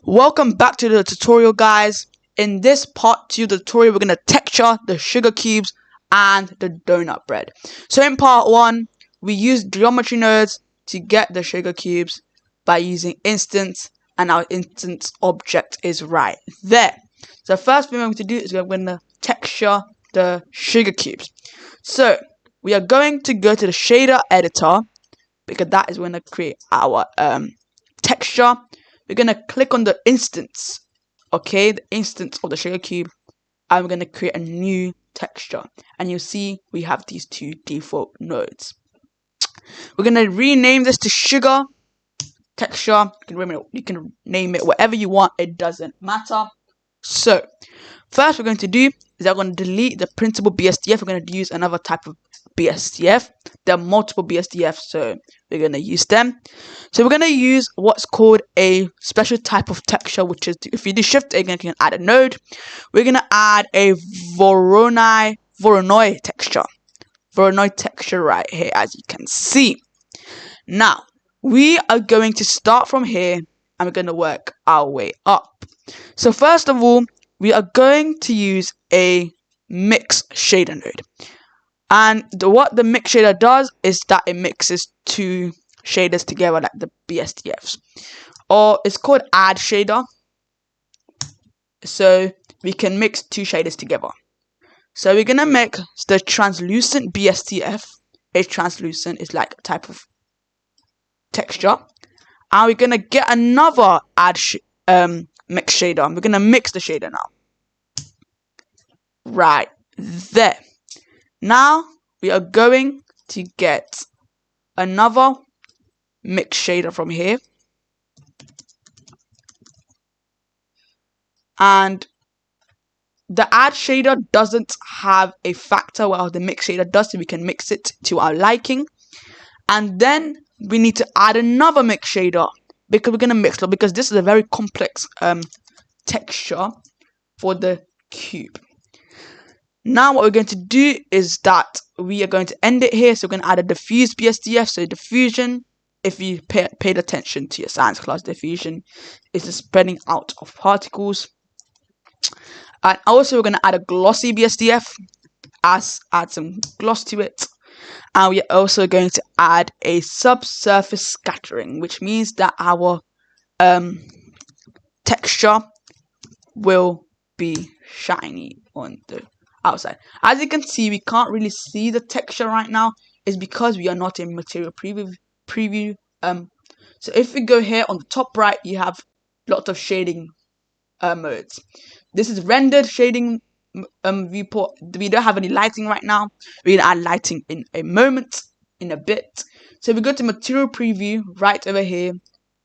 Welcome back to the tutorial, guys. In this part 2 of the tutorial, we're going to texture the sugar cubes and the donut bread. So in part 1, we used geometry nodes to get the sugar cubes by using instance, and our instance object is right there. So the first thing we're going to do is we're going to texture the sugar cubes. So we are going to go to the shader editor, because that is going to create our texture. We're going to click on the instance, okay, the instance of the sugar cube, and we're going to create a new texture. And you'll see we have these two default nodes. We're going to rename this to sugar texture. You can name it whatever you want, it doesn't matter. So first we're going to do is I'm going to delete the printable BSDF. We're going to use another type of BSDF. There are multiple BSDFs, so we're going to use them. So we're going to use what's called a special type of texture, which is, if you do shift A, you can add a node. We're going to add a Voronoi texture. Voronoi texture right here, as you can see. Now, we are going to start from here, and we're going to work our way up. So first of all, we are going to use a mix shader node. And what the mix shader does is that it mixes two shaders together like the BSDFs. Or it's called add shader. So we can mix two shaders together. So we're going to make the translucent BSDF. A translucent is like a type of texture. And we're going to get another mix shader. We're going to mix the shader now. Right there. Now we are going to get another mix shader from here. And the add shader doesn't have a factor, while the mix shader does, so we can mix it to our liking. And then we need to add another mix shader, because we're going to mix it, because this is a very complex texture for the cube. Now what we're going to do is that we are going to end it here. So we're going to add a diffuse BSDF. So diffusion, if you paid attention to your science class, diffusion is the spreading out of particles. And also we're going to add a glossy BSDF, add some gloss to it. And we are also going to add a subsurface scattering, which means that our texture will be shiny on the outside. As you can see, we can't really see the texture right now. It's because we are not in material preview. So if we go here on the top right, you have lots of shading modes. This is rendered shading viewport. We don't have any lighting right now. We're gonna add lighting in a moment, in a bit. So if we go to material preview right over here,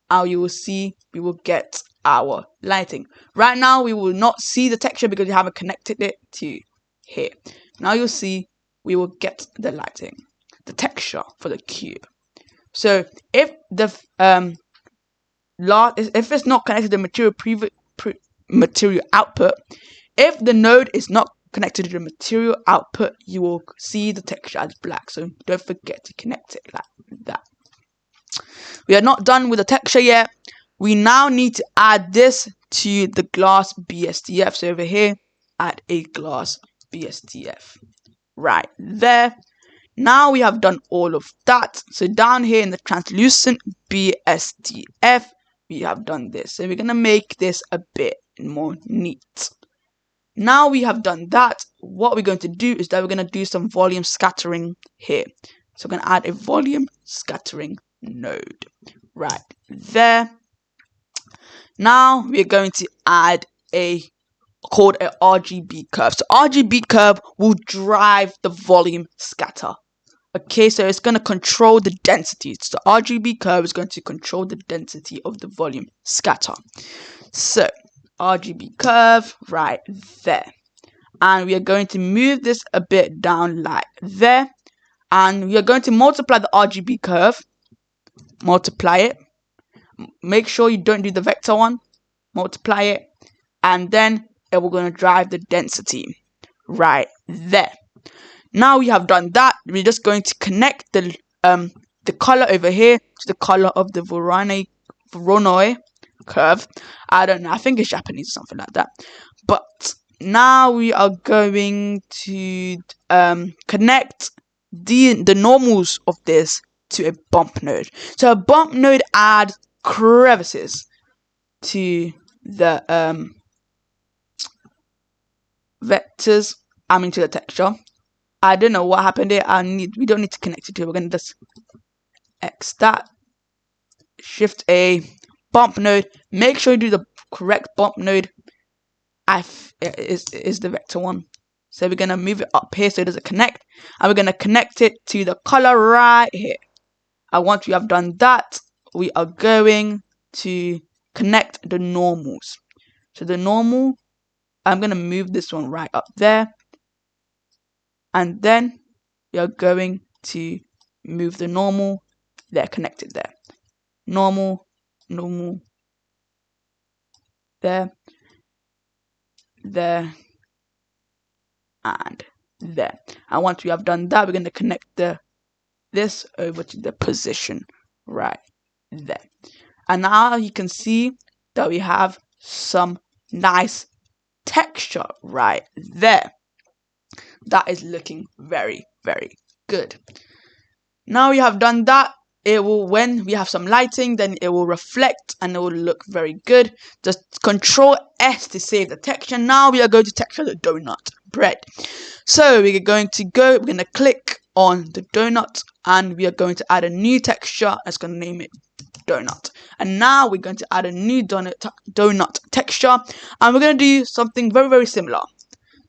and you will see we will get our lighting. Right now we will not see the texture because we haven't connected it to here. Now you'll see we will get the lighting, the texture for the cube. So if the if it's not connected to the material output, if the node is not connected to the material output, you will see the texture as black. So don't forget to connect it like that. We are not done with the texture yet. We now need to add this to the glass BSDF. So over here, add a glass BSDF right there. Now we have done all of that. So down here in the translucent BSDF, we have done this. So we're going to make this a bit more neat. Now we have done that, what we're going to do is that we're going to do some volume scattering here. So we're going to add a volume scattering node right there. Now we're going to add called a RGB curve. So RGB curve will drive the volume scatter. Okay, so it's going to control the density. So RGB curve is going to control the density of the volume scatter. So RGB curve right there. And we are going to move this a bit down like there. And we are going to multiply the RGB curve. Multiply it. Make sure you don't do the vector one. Multiply it. And then we're going to drive the density right there. Now we have done that. We're just going to connect the color over here to the color of the Voronoi curve. I don't know, I think it's Japanese or something like that. But now we are going to connect the normals of this to a bump node. So a bump node adds crevices to the vectors, to the texture. I don't know what happened there. We don't need to connect it to it. We're gonna just X that, Shift A, bump node. Make sure you do the correct bump node. Is the vector one. So we're gonna move it up here so it doesn't connect, and we're gonna connect it to the color right here. And once we have done that, we are going to connect the normals. So the normal, I'm gonna move this one right up there, and then we are going to move the normal. They're connected there. Normal, normal, there, and there. And once we have done that, we're going to connect this over to the position right there. And now you can see that we have some nice texture right there. That is looking very, very good. Now we have done that. It will, when we have some lighting, then it will reflect and it will look very good. Just Control S to save the texture. Now we are going to texture the donut bread. So we're going to click on the donut, and we are going to add a new texture. It's going to name it donut. And now we're going to add a new donut texture, and we're going to do something very, very similar.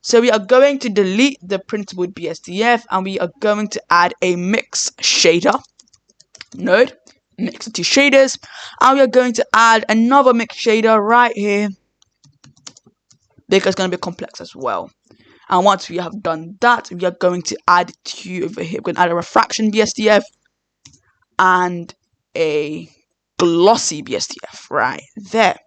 So we are going to delete the printable BSDF, and we are going to add a mix shader node, mix the two shaders, and we are going to add another mix shader right here because it's going to be complex as well. And once we have done that, we are going to add two over here. We're going to add a refraction BSDF and a glossy BSDF right there.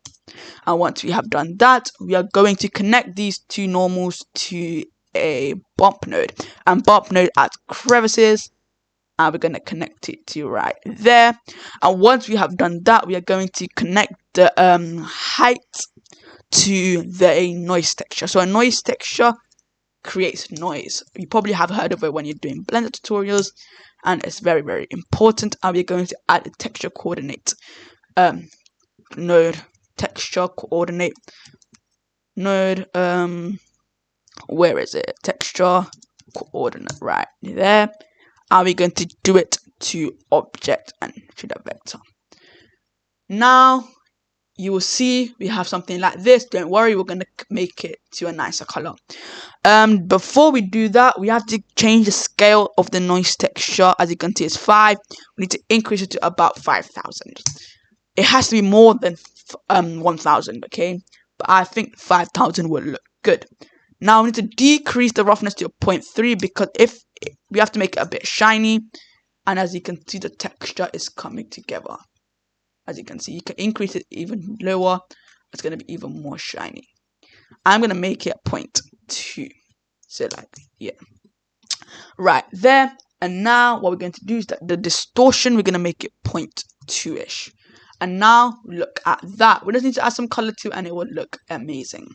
And once we have done that, we are going to connect these two normals to a bump node, and bump node adds crevices, and we're going to connect it to right there. And once we have done that, we are going to connect the height to the noise texture. So a noise texture creates noise. You probably have heard of it when you're doing Blender tutorials, and it's very, very important. And we're going to add a texture coordinate node, texture coordinate node, where is it? Texture coordinate right there. And we're going to do it to object and to the vector. Now you will see we have something like this. Don't worry, we're going to make it to a nicer color. Before we do that, we have to change the scale of the noise texture. As you can see, it's 5. We need to increase it to about 5,000. It has to be more than 1,000, okay? But I think 5,000 will look good. Now we need to decrease the roughness to 0.3 because if we have to make it a bit shiny, and as you can see, the texture is coming together. As you can see, you can increase it even lower. It's going to be even more shiny. I'm going to make it 0.2. So like, yeah. Right there. And now what we're going to do is that the distortion, we're going to make it 0.2-ish. And now look at that. We just need to add some color to it and it will look amazing.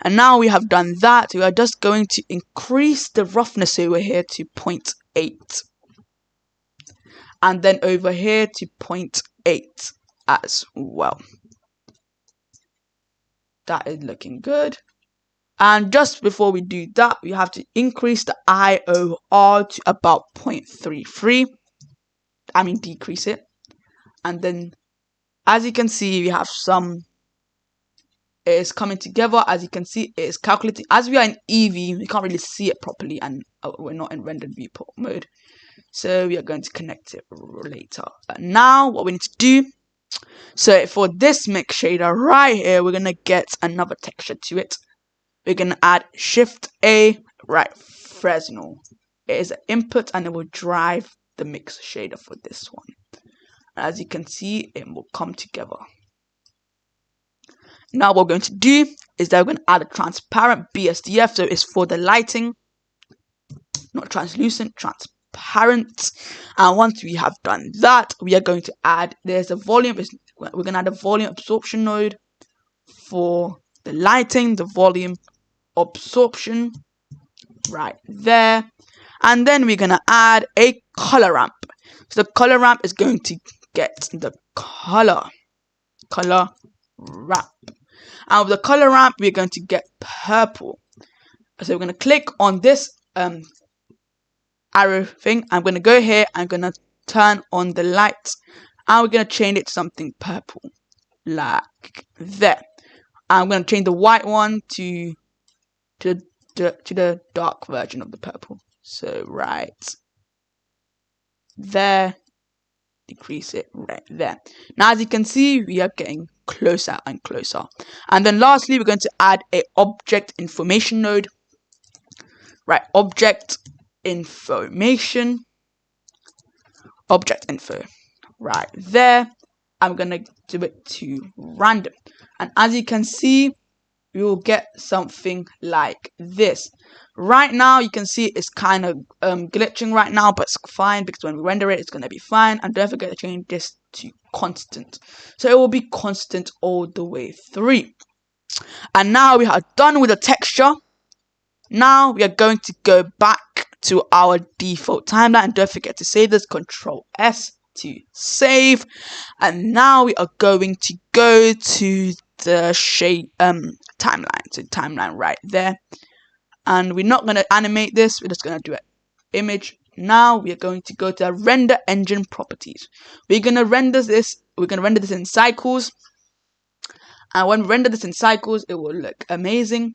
And now we have done that. We are just going to increase the roughness over here to 0.8. And then over here to 0.8 as well. That is looking good. And just before we do that, we have to increase the IOR to about 0.33. Decrease it. And then as you can see, we have some, it is coming together. As you can see, it is calculating. As we are in Eevee, we can't really see it properly, and we're not in rendered viewport mode. So we are going to connect it later. But now what we need to do, so for this mix shader right here, we're going to get another texture to it. We're going to add Shift A, right, Fresnel. It is an input and it will drive the mix shader for this one. As you can see, it will come together. Now what we're going to do is that we're going to add a transparent BSDF. So it's for the lighting, not translucent, transparent. And once we have done that, we are going to add, there's a volume, we're gonna add a volume absorption node for the lighting, the volume absorption right there. And then we're gonna add a color ramp. So the color ramp is going to get the color ramp. And with the color ramp, we're going to get purple. So we're gonna click on this arrow thing. I'm gonna go here. I'm gonna turn on the lights, and we're gonna change it to something purple, like there. I'm gonna change the white one to the dark version of the purple. So right there, decrease it right there. Now as you can see, we are getting closer and closer. And then lastly, we're going to add a object information node. Right, object information, object info right there. I'm gonna do it to random, and as you can see, we will get something like this. Right now you can see it's kind of glitching right now, but it's fine because when we render it, it's gonna be fine. And don't forget to change this to constant, so it will be constant all the way through. And now we are done with the texture. Now we are going to go back to our default timeline, and don't forget to save this. Control S to save. And now we are going to go to the shade timeline, so timeline right there. And we're not going to animate this, we're just going to do it image. Now we are going to go to the render engine properties. We're going to render this in cycles, and when we render this in cycles, it will look amazing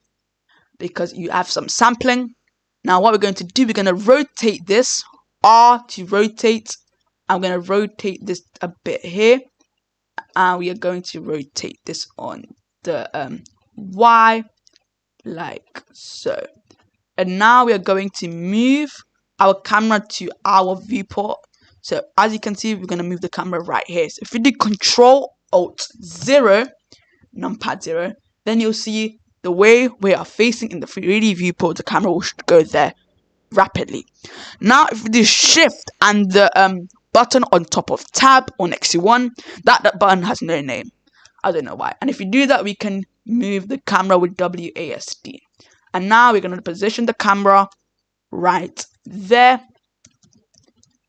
because you have some sampling. Now what we're going to do, we're going to rotate this, R to rotate. I'm going to rotate this a bit here, and we are going to rotate this on the Y like so. And now we are going to move our camera to our viewport. So as you can see, we're going to move the camera right here. So if we do Control Alt 0, numpad 0, then you'll see the way we are facing in the 3D viewport, the camera will go there rapidly. Now if we do Shift and the button on top of tab or next to one, that button has no name. I don't know why. And if you do that, we can move the camera with WASD. And now we're going to position the camera right there.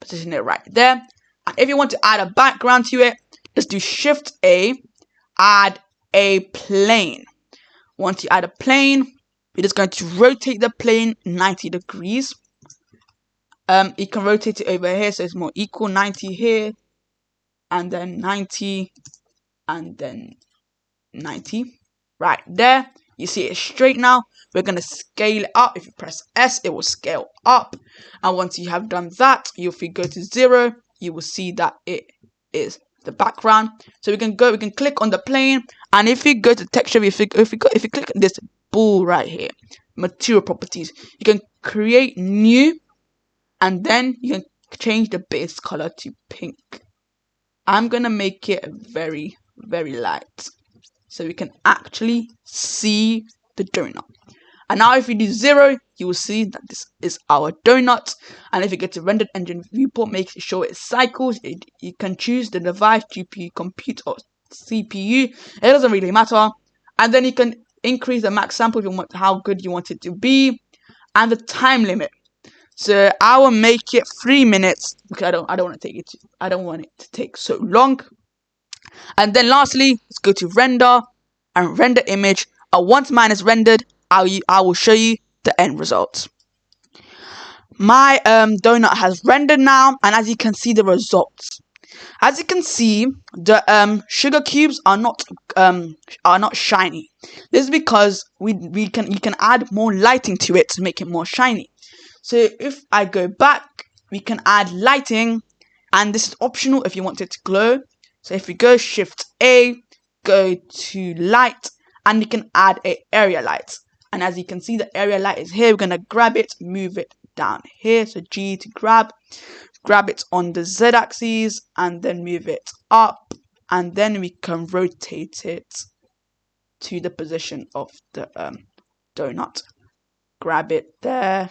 Position it right there. And if you want to add a background to it, just do Shift A, add a plane. Once you add a plane, we're just going to rotate the plane 90 degrees. You can rotate it over here so it's more equal. 90 here, and then 90, and then 90 right there. You see it's straight now. We're going to scale it up. If you press S, it will scale up. And once you have done that, if you go to 0, you will see that it is the background. So we can click on the plane, and if you go to texture, if you click on this ball right here, material properties, you can create new, and then you can change the base color to pink. I'm gonna make it very, very light so we can actually see the donut. And now if you do 0, you will see that this is our donut. And if you get to rendered engine viewport, make sure it cycles. You can choose the device, GPU, compute, or CPU. It doesn't really matter. And then you can increase the max sample if you want, how good you want it to be, and the time limit. So I will make it 3 minutes because I don't want it to take so long. And then lastly, let's go to render and render image. And once mine is rendered, I will show you the end result. My donut has rendered now, and as you can see the results. As you can see, the sugar cubes are not shiny. This is because you can add more lighting to it to make it more shiny. So if I go back, we can add lighting, and this is optional if you want it to glow. So if we go Shift A, go to light, and you can add a area light. And as you can see, the area light is here. We're gonna grab it, move it down here. So G to grab it on the Z axis, and then move it up, and then we can rotate it to the position of the donut. Grab it there,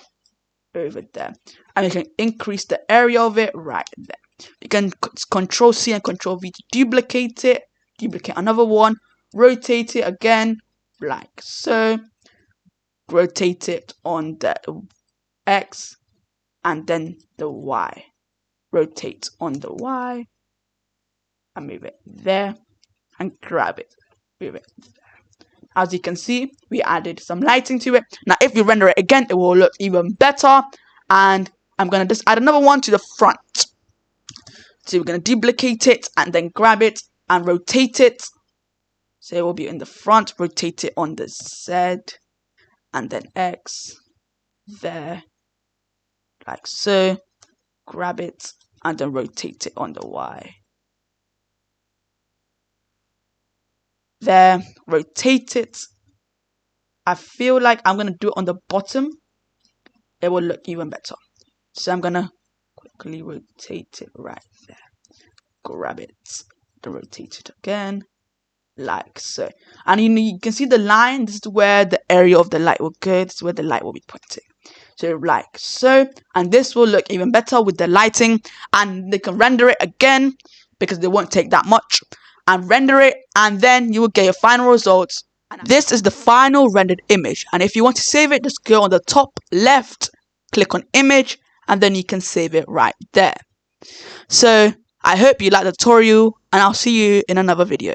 over there, and we can increase the area of it right there. You can Control C and Control V to duplicate it, duplicate another one, rotate it again, like so, rotate it on the X, and then the Y. Rotate on the Y, and move it there, and grab it, move it there. As you can see, we added some lighting to it. Now, if you render it again, it will look even better. And I'm going to just add another one to the front. So we're going to duplicate it and then grab it and rotate it. So it will be in the front, rotate it on the Z, and then X, there, like so. Grab it and then rotate it on the Y. There, rotate it. I feel like I'm going to do it on the bottom. It will look even better. So I'm going to quickly rotate it right there. Grab it, then rotate it again, like so. And you can see the line. This is where the area of the light will go. This is where the light will be pointing. So like so. And this will look even better with the lighting. And they can render it again because they won't take that much. And render it, and then you will get your final results. And this is the final rendered image. And if you want to save it, just go on the top left, click on image, and then you can save it right there. So I hope you like the tutorial, and I'll see you in another video.